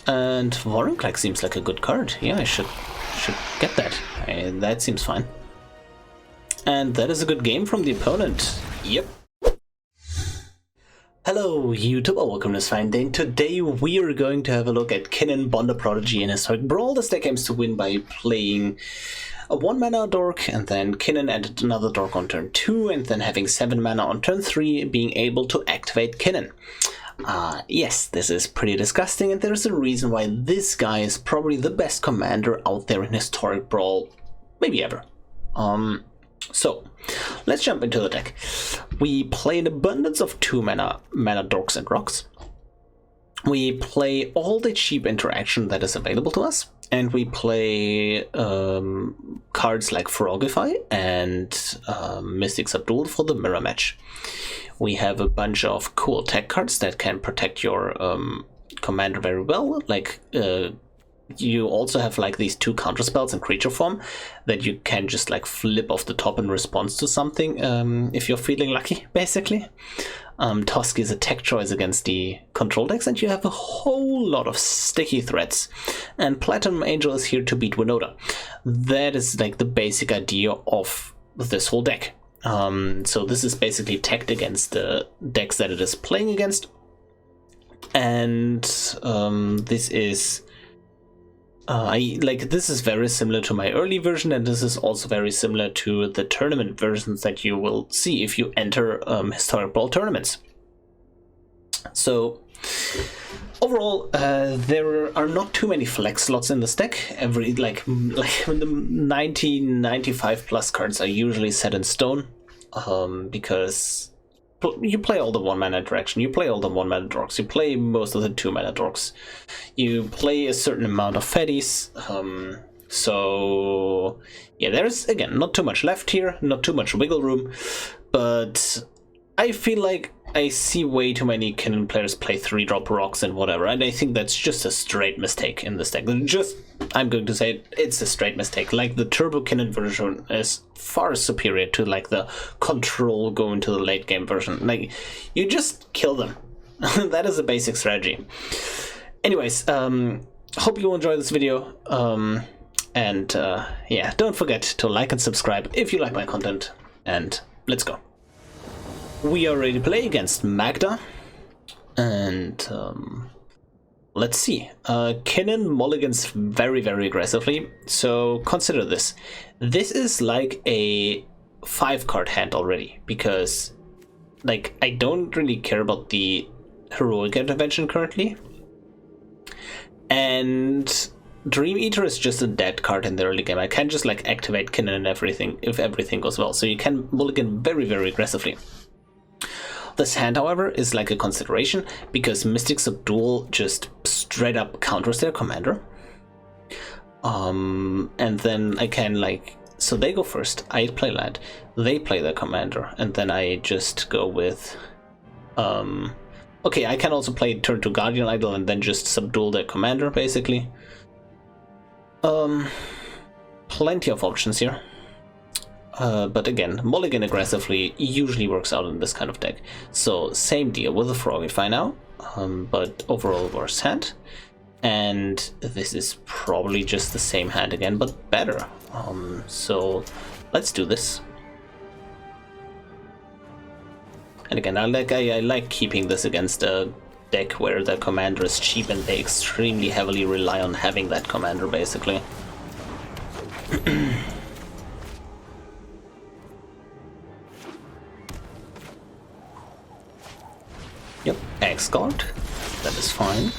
And Vorinclex seems like a good card. Yeah, I should get that. That seems fine. And that is a good game from the opponent. Yep. Hello YouTube, welcome to MTGA. Day. Today we are going to have a look at Kinnan, Bonder, Prodigy, and Historic Brawl. This deck aims to win by playing a 1-mana dork, and then Kinnan added another dork on turn 2, and then having 7 mana on turn 3, being able to activate Kinnan. Yes, this is pretty disgusting, and there's a reason why this guy is probably the best commander out there in Historic Brawl, maybe ever. So, let's jump into the deck. We play an abundance of 2-mana dorks and rocks. We play all the cheap interaction that is available to us, and we play cards like Frogify and Mystic Subdual for the mirror match. We have a bunch of cool tech cards that can protect your commander very well, like you also have like these 2 counter spells in creature form that you can just like flip off the top in response to something if you're feeling lucky, basically. Toski is a tech choice against the control decks, and you have a whole lot of sticky threats. And Platinum Angel is here to beat Winota. That is like the basic idea of this whole deck. So this is basically teched against the decks that it is playing against. And this is this is very similar to my early version, and this is also very similar to the tournament versions that you will see if you enter Historic Brawl tournaments. So overall, there are not too many flex slots in this deck. Every like the 95 plus cards are usually set in stone, because you play all the 1-mana interaction, you play all the 1-mana dorks, you play most of the 2-mana dorks, you play a certain amount of fetties, so yeah, there's again not too much left here, not too much wiggle room, but I feel like I see way too many Kinnan players play 3-drop rocks and whatever, and I think that's just a straight mistake in this deck. I'm going to say it's a straight mistake. Like, the Turbo Kinnan version is far superior to like the control go into the late game version. Like, you just kill them. That is a basic strategy. Anyways, hope you will enjoy this video. Yeah, don't forget to like and subscribe if you like my content, and let's go. We are ready to play against Magda, and let's see. Kinnan mulligans very, very aggressively, so consider this. This is like a 5-card hand already, because like I don't really care about the heroic intervention currently, and Dream Eater is just a dead card in the early game. I can't just like activate Kinnan and everything if everything goes well, so you can mulligan very, very aggressively. This hand, however, is like a consideration, because Mystic Subdual just straight up counters their commander. And then I can like, so they go first, I play land, they play their commander, and then I just go with, okay, I can also play turn to Guardian Idol and then just subdual their commander, basically. Plenty of options here. But again, mulligan aggressively usually works out in this kind of deck. So same deal with the Frogify now, but overall worse hand. And this is probably just the same hand again, but better. So let's do this. And again, I like keeping this against a deck where the commander is cheap and they extremely heavily rely on having that commander, basically. Yep, X-Guard. That is fine.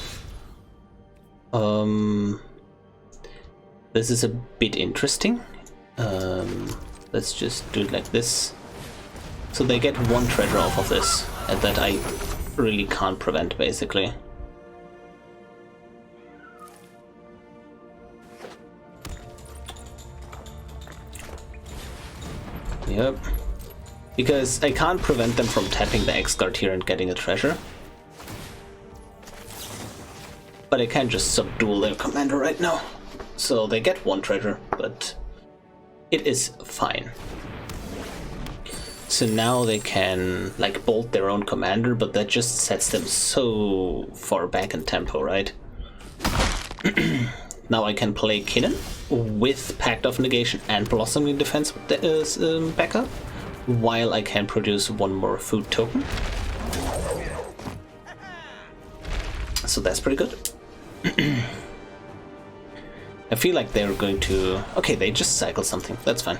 This is a bit interesting. Let's just do it like this. So they get 1 treasure off of this, and that I really can't prevent, basically. Yep. Because I can't prevent them from tapping the X-Guard here and getting a treasure. But I can just subdual their commander right now. So they get 1 treasure, but it is fine. So now they can like bolt their own commander, but that just sets them so far back in tempo, right? Now I can play Kinnan with Pact of Negation and Blossoming Defense backup, while I can produce one more food token. So that's pretty good. I feel like they're going to... Okay, they just cycle something. That's fine.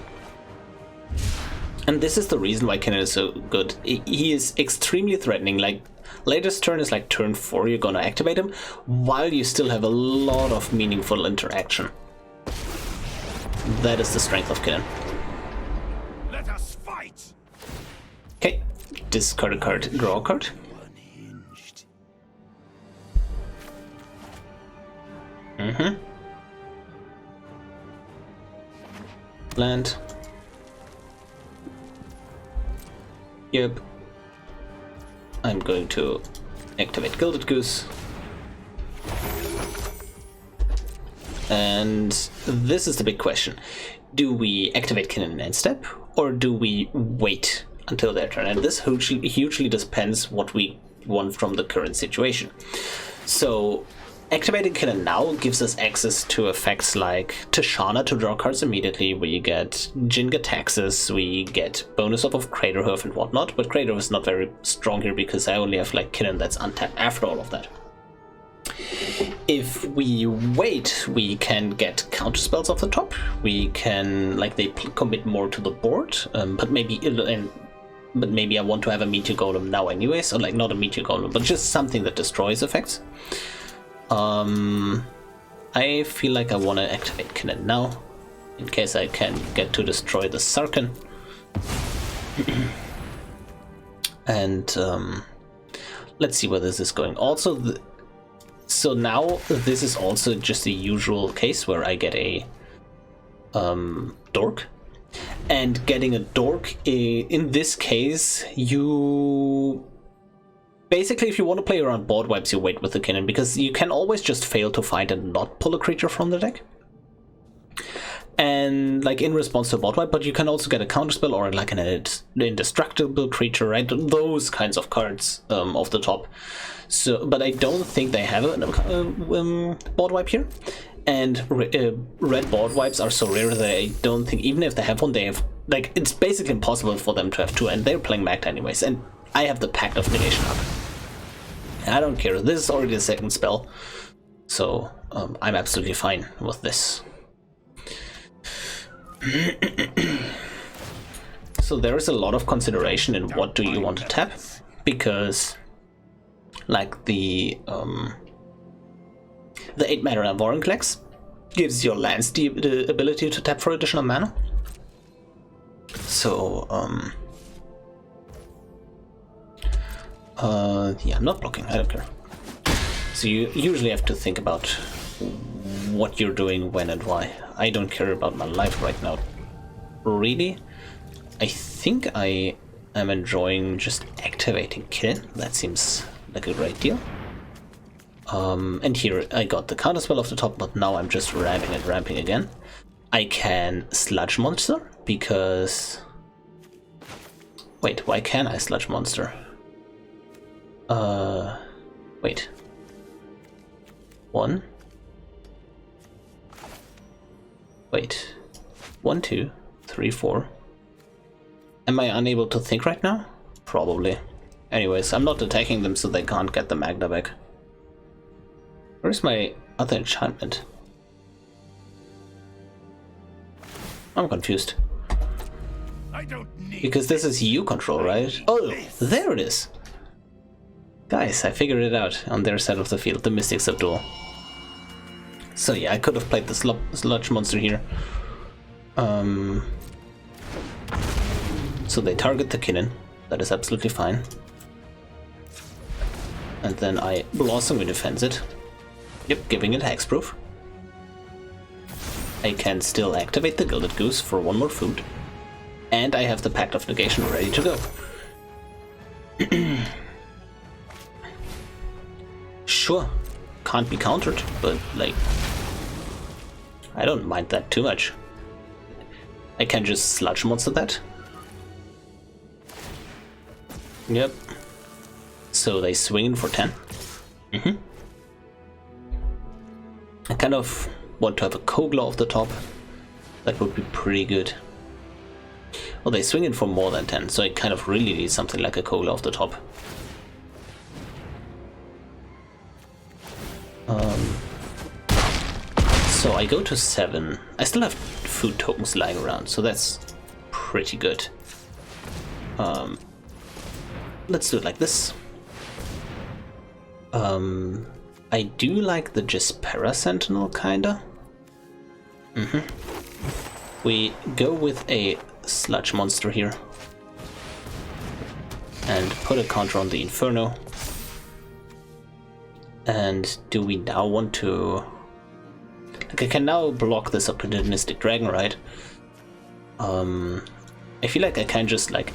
And this is the reason why Kinnan is so good. He is extremely threatening. Like, latest turn is like turn 4, you're gonna activate him, while you still have a lot of meaningful interaction. That is the strength of Kinnan. Let us fight. Okay, discard a card, draw a card. Land. Yep. I'm going to activate Gilded Goose. And this is the big question. Do we activate Kinnan in end step, or do we wait until their turn? And this hugely depends what we want from the current situation. So activating Kinnan now gives us access to effects like Tishana to draw cards immediately. We get Jinga Taxes, we get bonus off of Craterhoof and whatnot, but Craterhoof is not very strong here because I only have like Kinnan that's untapped after all of that. If we wait, we can get counter spells off the top. We can, like, they commit more to the board, but maybe I want to have a Meteor Golem now anyway, so like not a Meteor Golem, but just something that destroys effects. I feel like I want to activate Kinnan now, in case I can get to destroy the Sarkhan. And let's see where this is going. Also, so now this is also just the usual case where I get a dork. And getting a dork, in this case, you... Basically, if you want to play around board wipes, you wait with the Kinnan, because you can always just fail to find and not pull a creature from the deck. And, like, in response to a board wipe, but you can also get a counterspell or, like, an indestructible creature, right? Those kinds of cards off the top. So, but I don't think they have a board wipe here. And red board wipes are so rare that I don't think, even if they have one, they have, like, it's basically impossible for them to have two, and they're playing Magda anyways, and I have the Pact of Negation up. I don't care, this is already the second spell, so I'm absolutely fine with this. So there is a lot of consideration in what do you want to tap, because like the 8-mana Vorinclex gives your lands the ability to tap for additional mana. So yeah, I'm not blocking, I don't care. So you usually have to think about what you're doing, when and why. I don't care about my life right now, really. I think I am enjoying just activating Kinnan. That seems like a great deal. And here I got the counterspell off the top, but now I'm just ramping and ramping again. I can Sludge Monster, because... Wait, why can I Sludge Monster? Wait. 1. Wait. 1, 2, 3, 4. Am I unable to think right now? Probably. Anyways, I'm not attacking them so they can't get the Magda back. Where's my other enchantment? I'm confused. I don't need because this is you control, right? Oh, there it is! Guys, I figured it out on their side of the field, the Mystics of Duel. So yeah, I could have played the Sludge Monster here. So they target the Kinnan, that is absolutely fine. And then I Blossom and defends it. Yep, giving it hexproof. I can still activate the Gilded Goose for one more food. And I have the Pact of Negation ready to go. Sure, can't be countered, but like, I don't mind that too much. I can just Sludge Monster that. Yep. So they swing in for 10. I kind of want to have a Cowl off the top. That would be pretty good. Well, they swing it for more than 10, so I kind of really need something like a Cowl off the top. So I go to 7. I still have food tokens lying around, so that's pretty good. Let's do it like this. I do like the Jespera Sentinel, kinda. We go with a sludge monster here. And put a counter on the Inferno. And do we now want to... Like, I can now block this opportunistic dragon, right? I feel like I can just like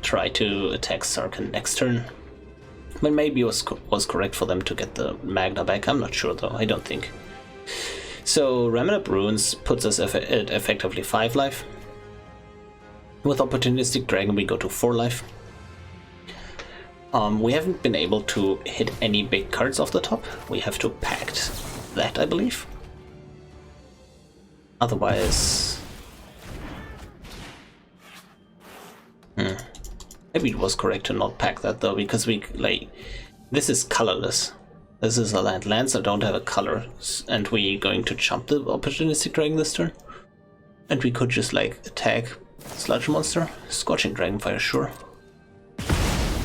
try to attack Sarkhan next turn. But maybe it was correct for them to get the Magna back. I'm not sure though, I don't think. So Remnant Ruins puts us at effectively 5 life. With Opportunistic Dragon we go to 4 life. We haven't been able to hit any big cards off the top. We have to Pact that, I believe. Otherwise... Maybe it was correct to not pack that though, because we, like, this is colorless. This is a land. Lands that don't have a color, and we're going to jump the Opportunistic Dragon this turn. And we could just, like, attack Sludge Monster. Scorching Dragonfire, sure.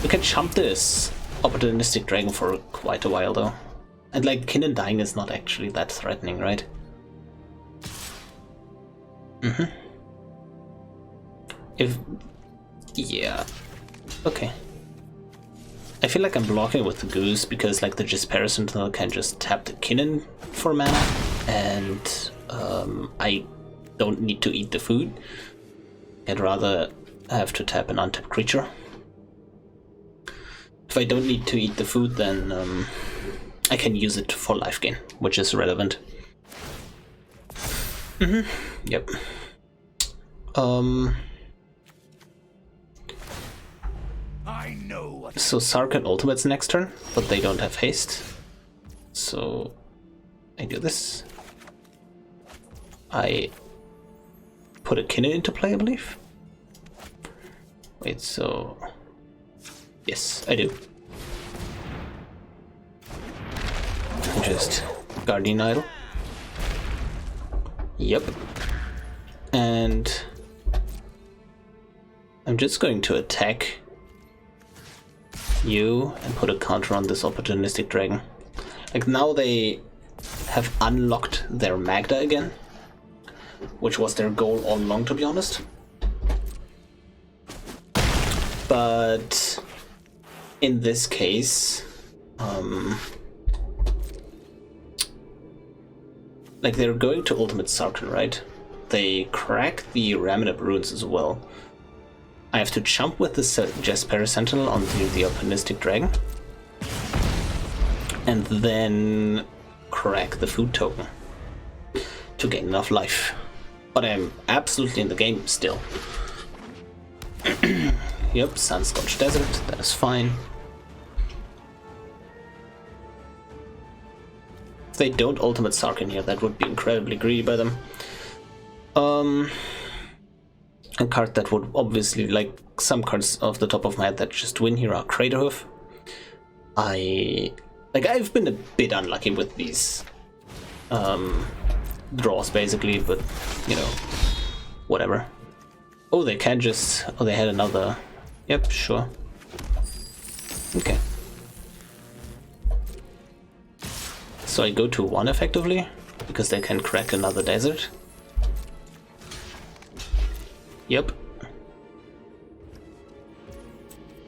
We can jump this Opportunistic Dragon for quite a while though. And, like, Kinnan dying is not actually that threatening, right? If... yeah. Okay. I feel like I'm blocking with the Goose because, like, the Jespera Sentinel can just tap the Kinnan for mana, and I don't need to eat the food. I'd rather have to tap an untapped creature. If I don't need to eat the food, then I can use it for life gain, which is relevant. Yep. I know what. So Sarkhan ultimates next turn, but they don't have haste. So I do this. I put a Kinnan into play, I believe. Wait, so... yes, I do. Just Guardian Idol. Yep. And I'm just going to attack you and put a counter on this Opportunistic Dragon. Like, now they have unlocked their Magda again, which was their goal all along, to be honest. But in this case, like, they're going to ultimate Sarkhan, right? They crack the Remnant Ruins as well. I have to jump with the Jespera Sentinel onto the Opportunistic Dragon, and then crack the food token to gain enough life. But I'm absolutely in the game still. Yep, Sunscorched Desert, that is fine. If they don't ultimate Sarkhan here, that would be incredibly greedy by them. A card that would obviously, like, some cards off the top of my head that just win here are Craterhoof. I've been a bit unlucky with these draws basically, but you know, whatever. Oh, they can just... oh, they had another... yep, sure. Okay. So I go to 1 effectively, because they can crack another desert. Yep.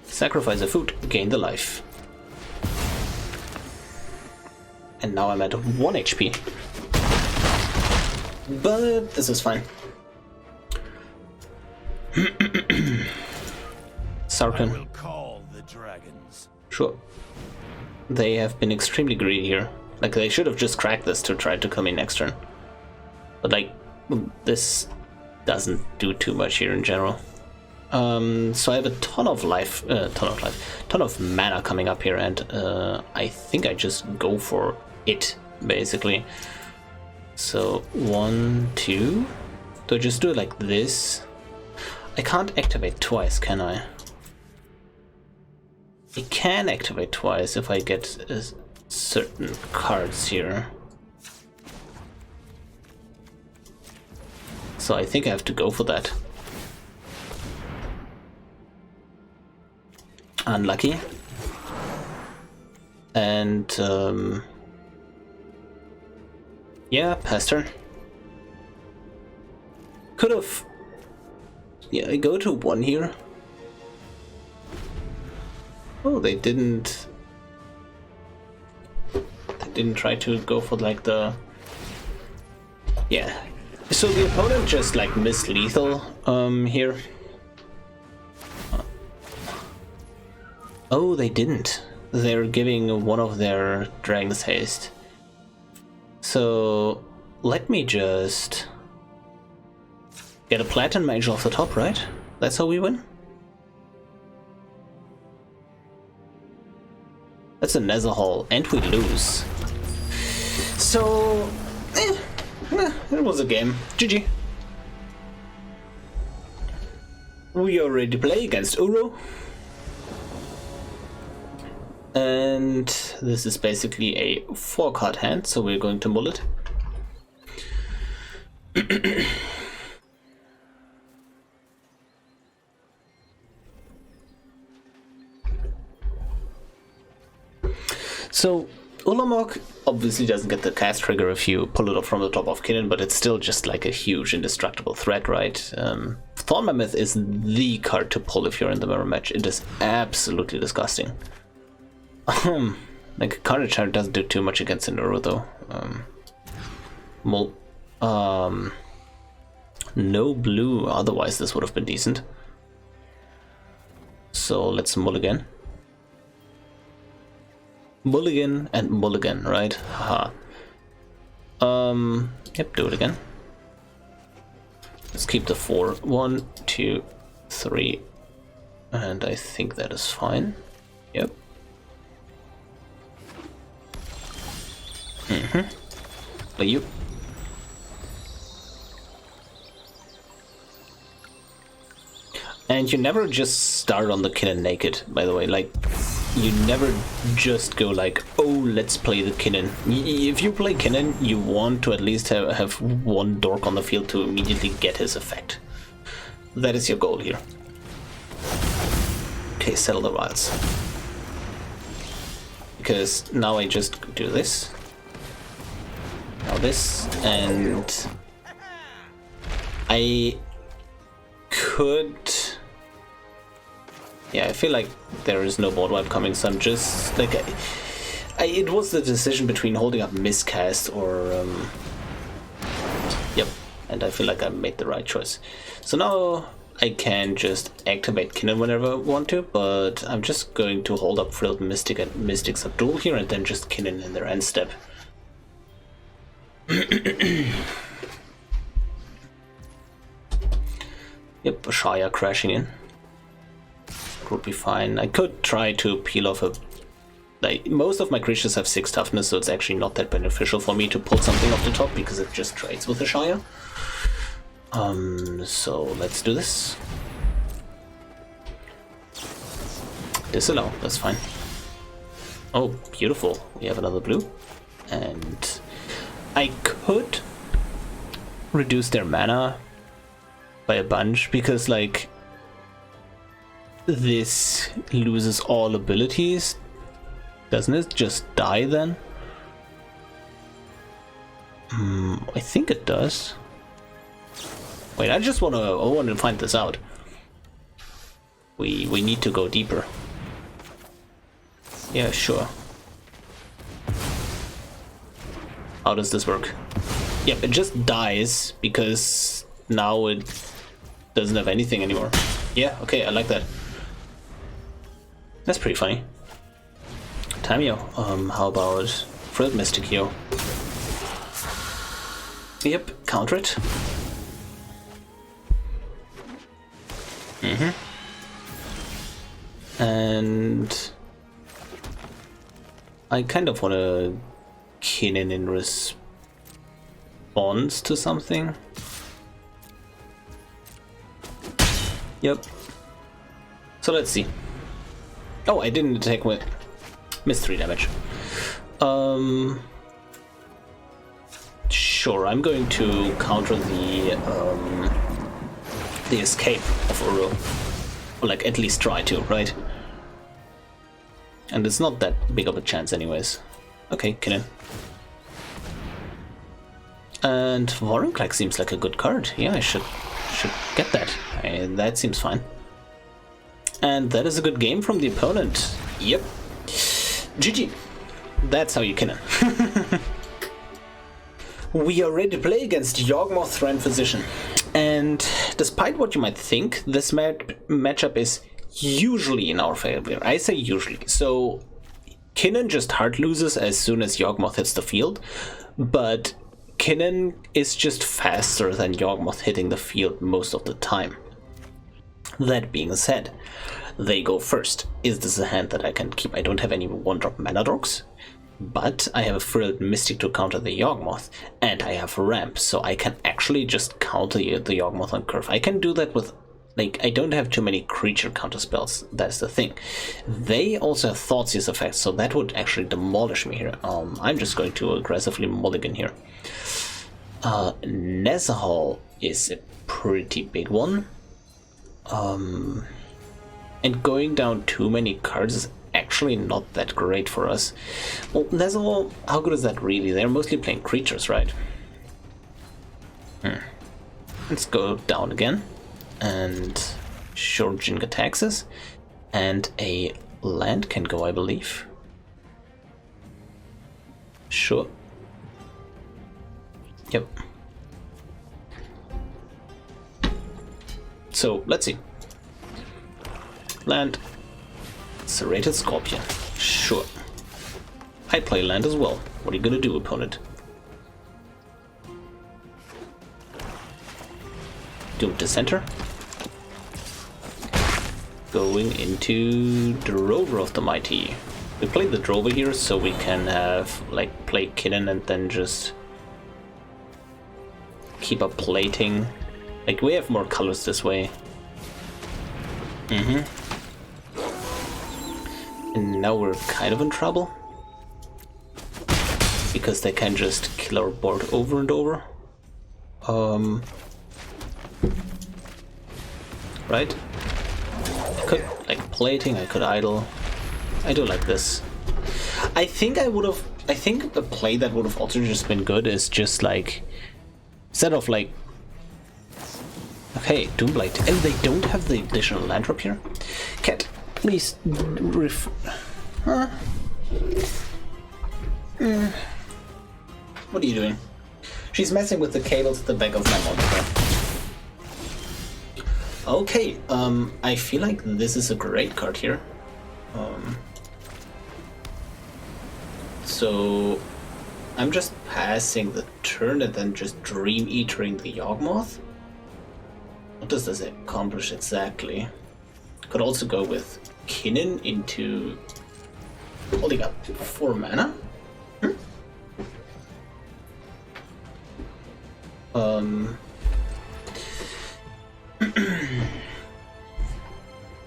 Sacrifice a food, gain the life. And now I'm at 1 HP. But this is fine. Sarkhan. I will call the dragons. Sure. They have been extremely greedy here. Like, they should have just cracked this to try to come in next turn. But, like, this doesn't do too much here in general. So I have a ton of mana coming up here, and I think I just go for it basically. So 1, 2. Do I just do it like this? I can't activate twice, can I? I can activate twice if I get certain cards here. So I think I have to go for that. Unlucky. And yeah, pass turn. Could have. Yeah, I go to 1 here. Oh, they didn't try to go for like the. Yeah. So the opponent just like missed lethal here. Oh, they didn't. They're giving one of their dragons haste. So let me just get a platinum mage off the top, right? That's how we win. That's a Nezahal, and we lose. So it was a game. GG. We are ready to play against Uro. And this is basically a 4-card hand, so we're going to mull it. So Ulamog obviously doesn't get the cast trigger if you pull it up from the top of Kinnan, but it's still just like a huge indestructible threat, right? Thorn Mammoth is the card to pull if you're in the mirror match. It is absolutely disgusting. Like Caretaker doesn't do too much against Nero though. No blue, otherwise this would have been decent. So let's mulligan. Mulligan and mulligan, right? Haha. Yep, do it again. Let's keep the 4. 1, 2, 3. And I think that is fine. Yep. But you. And you never just start on the Kinnan naked, by the way. Like, you never just go like, oh, let's play the Kinnan. If you play Kinnan, you want to at least have one dork on the field to immediately get his effect. That is your goal here. Okay, settle the wilds. Because now I just do this. Now this, and I could. Yeah, I feel like there is no board wipe coming, so I'm just like, it was the decision between holding up miscast or yep, and I feel like I made the right choice. So now I can just activate Kinnan whenever I want to, but I'm just going to hold up Frilled Mystic and Mystic Subdual here, and then just Kinnan in their end step. Yep, a Shire crashing in. Would be fine. I could try to peel off a. Like, most of my creatures have 6 toughness, so it's actually not that beneficial for me to pull something off the top because it just trades with the Shire. So let's do this. Disallow, that's fine. Oh, beautiful. We have another blue. And I could reduce their mana by a bunch because, like, this loses all abilities. Doesn't it just die then? I think it does. Wait, I want to find this out. We need to go deeper. Yeah, sure. How does this work? Yep, it just dies because now it doesn't have anything anymore. Yeah, okay, I like that. That's pretty funny. Tamio, how about Frilled Mystic here? Yep, counter it. And I kind of want to Kinnan in response to something. Yep. So let's see. Oh, I didn't attack with... Missed 3 damage. Sure, I'm going to counter the escape of Uru. Or like, at least try to, right? And it's not that big of a chance anyways. Okay, Kinnan. And Vorinclex seems like a good card. Yeah, I should get that. That seems fine. And that is a good game from the opponent. Yep. GG. That's how you Kinnan. We are ready to play against Yawgmoth Thran Physician. And despite what you might think, this matchup is usually in our favor. I say usually. So Kinnan just hard loses as soon as Yawgmoth hits the field, but Kinnan is just faster than Yawgmoth hitting the field most of the time. That being said, they go first. Is this a hand that I can keep? I don't have any 1-drop mana dorks, but I have a Frilled Mystic to counter the Yawgmoth, and I have Ramp, so I can actually just counter the Yawgmoth on curve. I can do that with, like, I don't have too many creature counter spells, that's the thing. They also have Thoughtseize effects, so that would actually demolish me here. I'm just going to aggressively mulligan here. Nezahal is a pretty big one. And going down too many cards is actually not that great for us. Well, Nezahal, how good is that really? They're mostly playing creatures, right? Let's go down again. And sure, Jin attacks us. And a land can go, I believe. Sure. Yep. So, let's see. Land. Serrated Scorpion. Sure. I play land as well. What are you gonna do, opponent? Doom to center. Going into Drover of the Mighty. We played the Drover here so we can have, like, play Kinnan and then just keep up plating. Like, we have more colors this way. And now we're kind of in trouble. Because they can just kill our board over and over. Right? I could, like, plating, I could idle. I do like this. I think a play that would have also just been good is just like, instead of like, okay, Doomblight, and they don't have the additional land drop here. Cat, please Huh? What are you doing? She's messing with the cables at the back of my monitor. Okay, I feel like this is a great card here. So I'm just passing the turn and then just Dream Eatering the Yawgmoth. What does this accomplish exactly? Could also go with Kinnan into holding up 4 mana.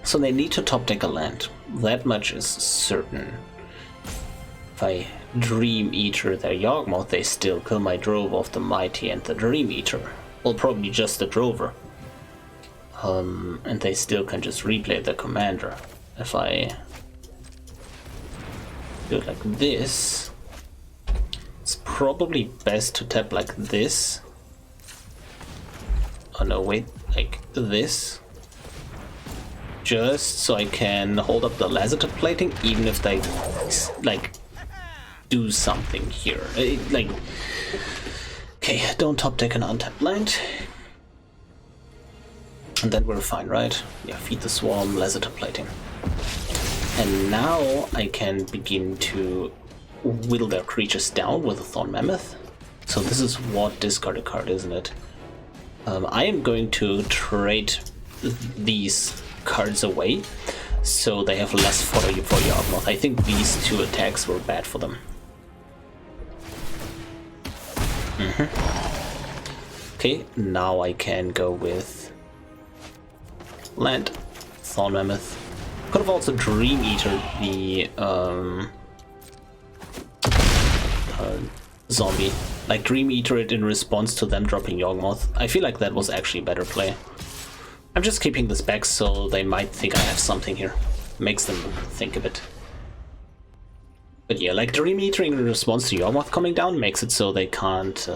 So they need to top deck a land. That much is certain. If I Dream Eater their Yawgmoth, they still kill my Drover of the Mighty and the Dream Eater. Well, probably just the Drover. And they still can just replay the commander. If I do it like this, it's probably best to tap like this. Oh no, wait, like this. Just so I can hold up the Lassiter plating, even if they, like, do something here. Like, okay, don't top deck an untapped land. And then we're fine, right? Yeah, feed the swarm, Lassiter plating. And now I can begin to whittle their creatures down with a Thorn Mammoth. So this is what discard a card, isn't it? I am going to trade these cards away so they have less fodder for Yawgmoth. I think these 2 attacks were bad for them. Okay, now I can go with land, Thorn Mammoth. Could have also Dream Eater the zombie. Like Dream Eater it in response to them dropping Yawgmoth. I feel like that was actually a better play. I'm just keeping this back so they might think I have something here. Makes them think a bit. But yeah, like Dream Eater in response to Yawgmoth coming down makes it so they can't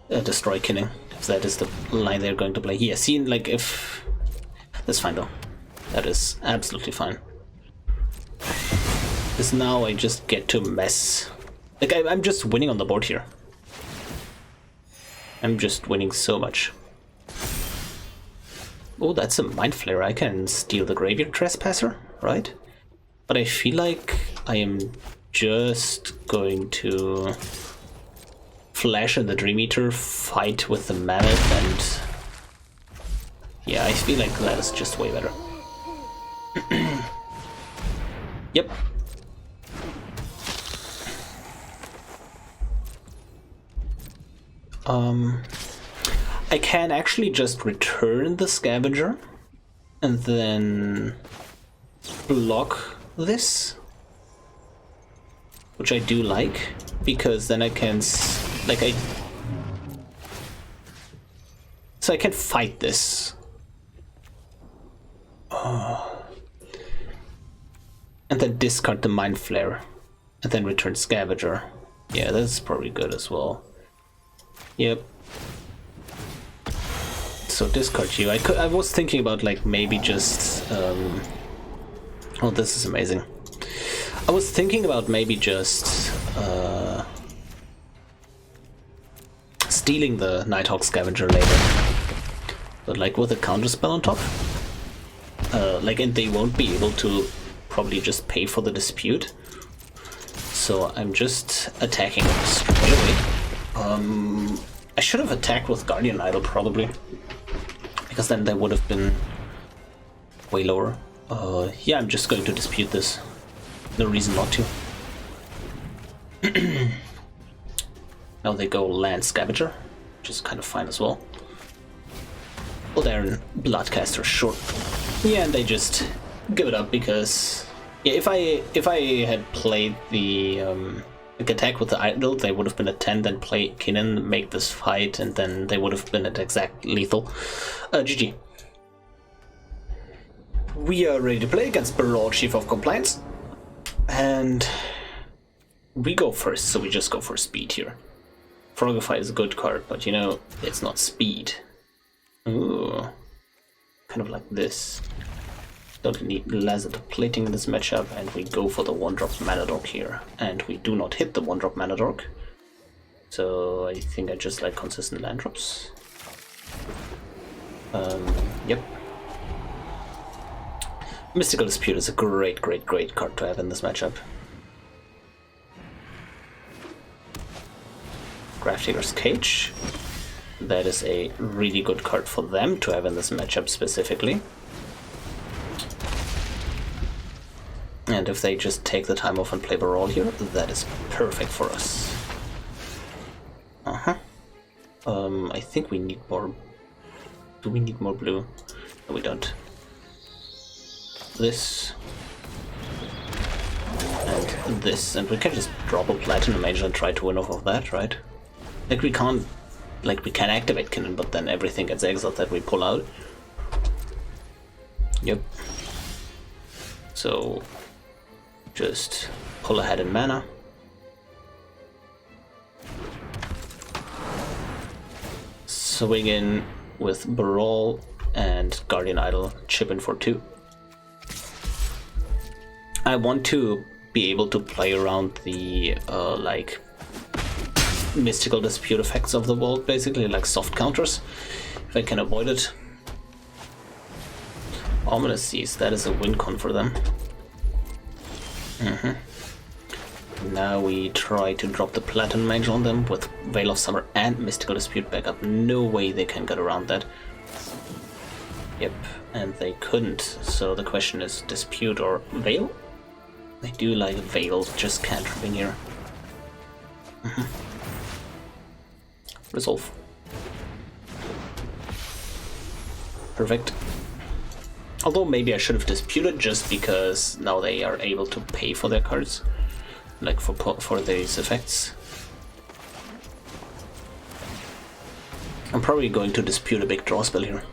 destroy Kinnan, if that is the line they're going to play. Yeah, see, like if... That's fine though. That is absolutely fine. Because now I just get to mess. Like I'm just winning on the board here. I'm just winning so much. Oh, that's a Mind Flare. I can steal the Graveyard Trespasser, right? But I feel like I am just going to flash in the Dream Eater, fight with the Mammoth, and yeah, I feel like that is just way better. Yep. I can actually just return the Scavenger and then block this, which I do like, because then I can so I can fight this. And then discard the Mind Flare and then return Scavenger. Yeah, that's probably good as well. Yep. So discard you. I was thinking about like maybe just oh, this is amazing. I was thinking about maybe just stealing the Nighthawk Scavenger later, but like with a counter spell on top. Like, and they won't be able to probably just pay for the dispute. So I'm just attacking straight away. I should have attacked with Guardian Idol probably, because then they would have been way lower. Yeah, I'm just going to dispute this. No reason not to. Now they go land Scavenger, which is kind of fine as well. Well, they're Bloodcaster, sure. Yeah, and they just give it up because yeah, if I had played the attack with the idol, they would have been at 10, then play Kinnan, make this fight, and then they would have been at exact lethal. GG. We are ready to play against Brawl, Chief of Compliance, and we go first, so we just go for speed here. Frogify is a good card, but you know, it's not speed. Ooh. Kind of like this. Don't need Lazard Plating in this matchup, and we go for the 1-drop Mana Dork here. And we do not hit the 1-drop Mana Dork. So I think I just like consistent land drops. Yep. Mystical Dispute is a great card to have in this matchup. Grafdigger's Cage. That is a really good card for them to have in this matchup specifically. And if they just take the time off and play Brawl here, that is perfect for us. I think we need more... Do we need more blue? No, we don't. This. And this. And we can just drop a Platinum Angel and try to win off of that, right? Like we can't... Like we can activate Kinnan, but then everything gets exiled that we pull out. Yep. So... Just pull ahead in mana. Swing in with Brawl and Guardian Idol, chip in for 2. I want to be able to play around the like mystical dispute effects of the world, basically like soft counters, if I can avoid it. Ominous Seas, that is a win con for them. Now we try to drop the Platinum Angel on them with Veil of Summer and Mystical Dispute backup. No way they can get around that. Yep, and they couldn't. So the question is Dispute or Veil? They do like Veil, just cantripping here. Resolve. Perfect. Although maybe I should have disputed just because now they are able to pay for their cards, like for these effects. I'm probably going to dispute a big draw spell here.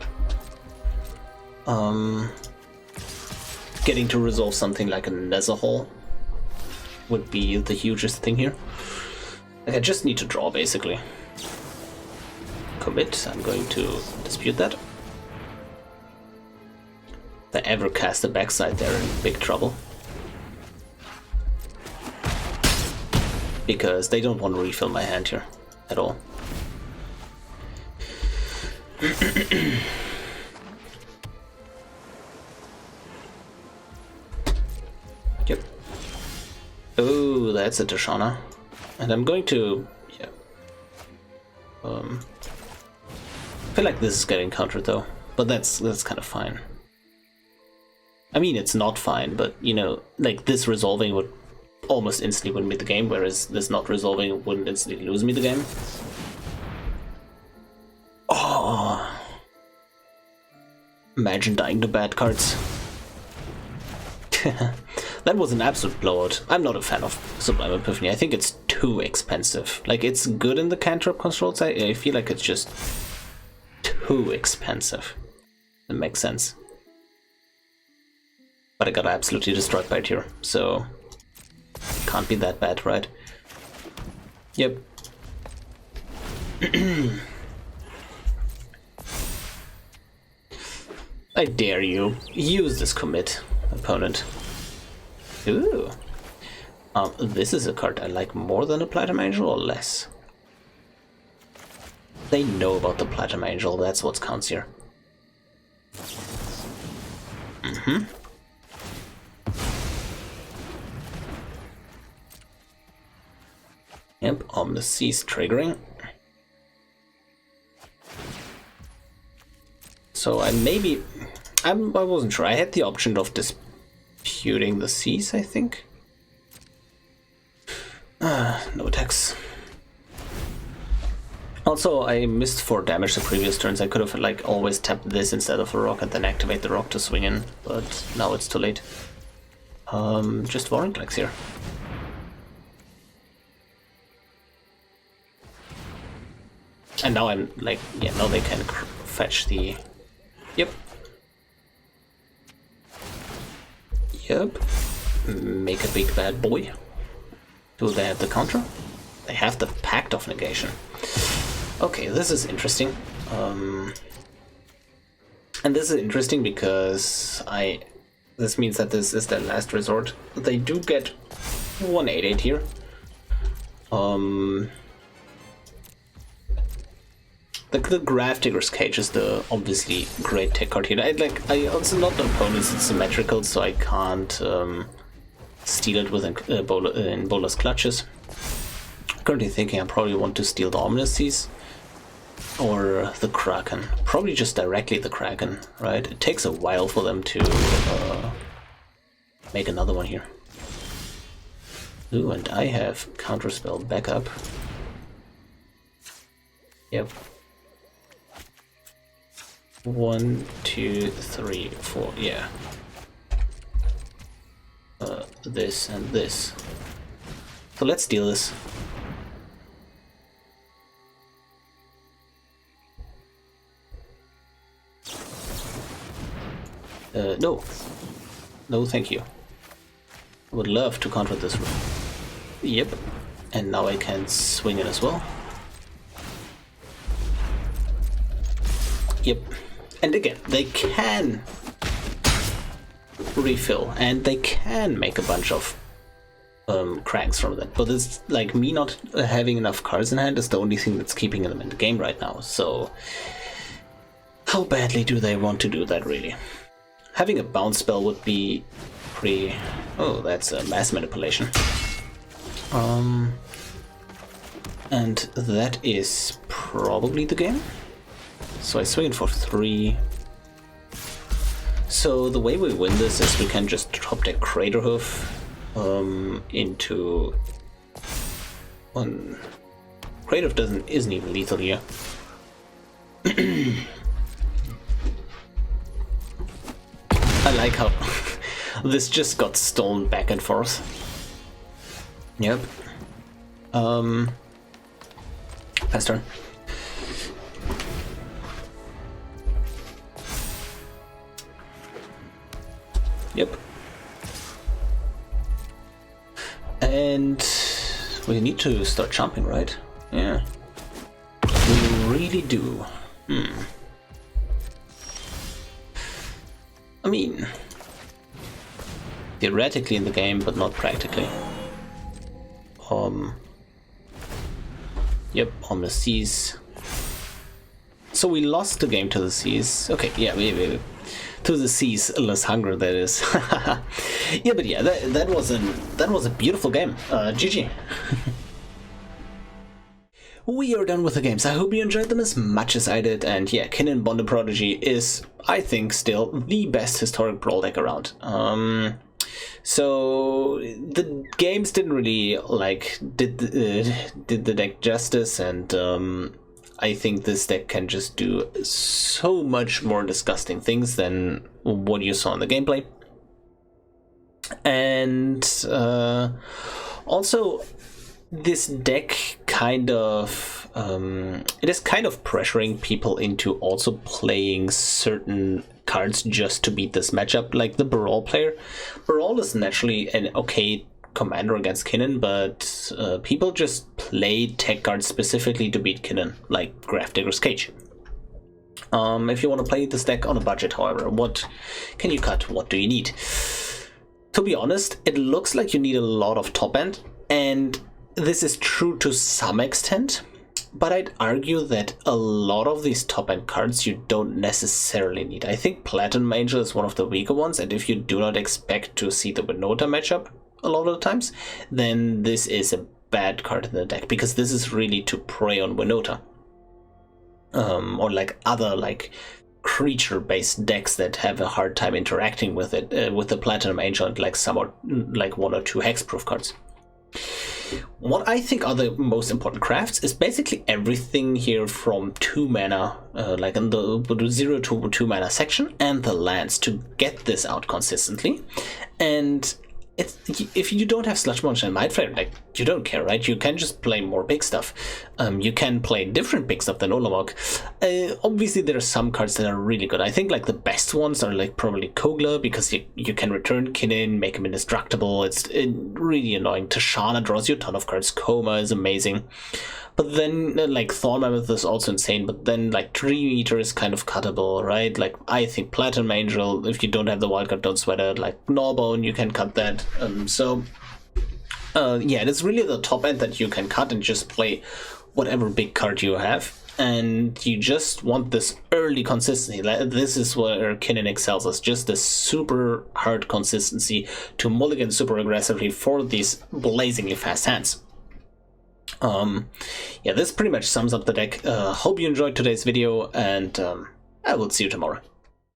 Getting to resolve something like a Nezahal would be the hugest thing here. Like I just need to draw basically. Commit, I'm going to dispute that. If I ever cast the backside, they're in big trouble. Because they don't want to refill my hand here at all. Yep. Oh, that's a Tishana. And I'm going to... yeah. I feel like this is getting countered though, but that's kind of fine. I mean, it's not fine, but you know, like this resolving would almost instantly win me the game, whereas this not resolving wouldn't instantly lose me the game. Oh, imagine dying to bad cards. That was an absolute blowout. I'm not a fan of Sublime Epiphany. I think it's too expensive. Like, it's good in the cantrip controls. I feel like it's just too expensive. It makes sense. But I got absolutely destroyed by it here, so it can't be that bad, right? Yep. I dare you. Use this commit, opponent. Ooh. This is a card I like more than a Platinum Angel or less? They know about the Platinum Angel, that's what counts here. Yep, Ominous Seas triggering. So I wasn't sure. I had the option of disputing the seas, I think. No attacks. Also, I missed 4 damage the previous turns. I could have like always tapped this instead of a rock and then activate the rock to swing in, but now it's too late. Just Vorinclex here. And now I'm like, yeah, now they can fetch the... Yep. Yep. Make a big bad boy. Do they have the counter? They have the Pact of Negation. Okay, this is interesting. And this is interesting because this means that this is their last resort. They do get 188 here. The Gravedigger's Cage is the obviously great tech card here. I also not the opponents, it's symmetrical, so I can't steal it with in Bolas Clutches. Currently thinking I probably want to steal the Ominous Seas or the Kraken. Probably just directly the Kraken, right? It takes a while for them to make another one here. Ooh, and I have Counterspell backup. Yep. 1, 2, 3, 4, yeah. This and this. So let's deal this. No. No, thank you. I would love to counter this one. Yep. And now I can swing it as well. Yep. And again, they can refill, and they can make a bunch of cranks from that. But it's like me not having enough cards in hand is the only thing that's keeping them in the game right now. So how badly do they want to do that, really? Having a bounce spell would be pretty... Oh, that's a mass manipulation. And that is probably the game. So I swing it for 3. So the way we win this is we can just drop their Craterhoof into Creative isn't even lethal here. I like how this just got stolen back and forth. Yep. Pass turn. Yep. And we need to start jumping, right? Yeah. We really do. I mean, theoretically in the game, but not practically. Yep, on the seas. So we lost the game to the seas. Okay, yeah, we to the seas, less hunger, that is. Yeah, but yeah, that was a beautiful game. GG. We are done with the games. I hope you enjoyed them as much as I did, and yeah, Kinnan Bond Prodigy is, I think, still the best historic Brawl deck around. So the games didn't really did the deck justice, and I think this deck can just do so much more disgusting things than what you saw in the gameplay. And also, this deck kind of it is kind of pressuring people into also playing certain cards just to beat this matchup, like the Brawl player. Brawl is naturally an okay commander against Kinnan, but people just play tech cards specifically to beat Kinnan, like Gravedigger's Cage. If you want to play this deck on a budget, however, what can you cut? What do you need? To be honest, it looks like you need a lot of top end, and this is true to some extent, but I'd argue that a lot of these top end cards you don't necessarily need. I think Platinum Angel is one of the weaker ones, and if you do not expect to see the Winota matchup a lot of the times, then this is a bad card in the deck, because this is really to prey on Winota. Or like other creature-based decks that have a hard time interacting with it, with the Platinum Angel and like one or two hexproof cards. What I think are the most important crafts is basically everything here from 2 mana, like in the 0 to 2 mana section, and the lands to get this out consistently. And if you don't have Sludge Monster and Mind Flayer, like, you don't care, right? You can just play more big stuff. You can play different big stuff than Olamog. Obviously, there are some cards that are really good. I think like the best ones are like probably Kogla, because you can return Kinnan, make him indestructible. It's really annoying. Tishana draws you a ton of cards. Coma is amazing. But then, like, Thorn Mammoth is also insane, but then, like, 3 meter is kind of cuttable, right? Like, I think Platinum Angel, if you don't have the wildcard, don't sweat it. Like, Gnawbone, you can cut that. Yeah, it's really the top end that you can cut and just play whatever big card you have. And you just want this early consistency. This is where Kinnan excels us, just the super hard consistency to mulligan super aggressively for these blazingly fast hands. Yeah, this pretty much sums up the deck. Hope you enjoyed today's video, and I will see you tomorrow.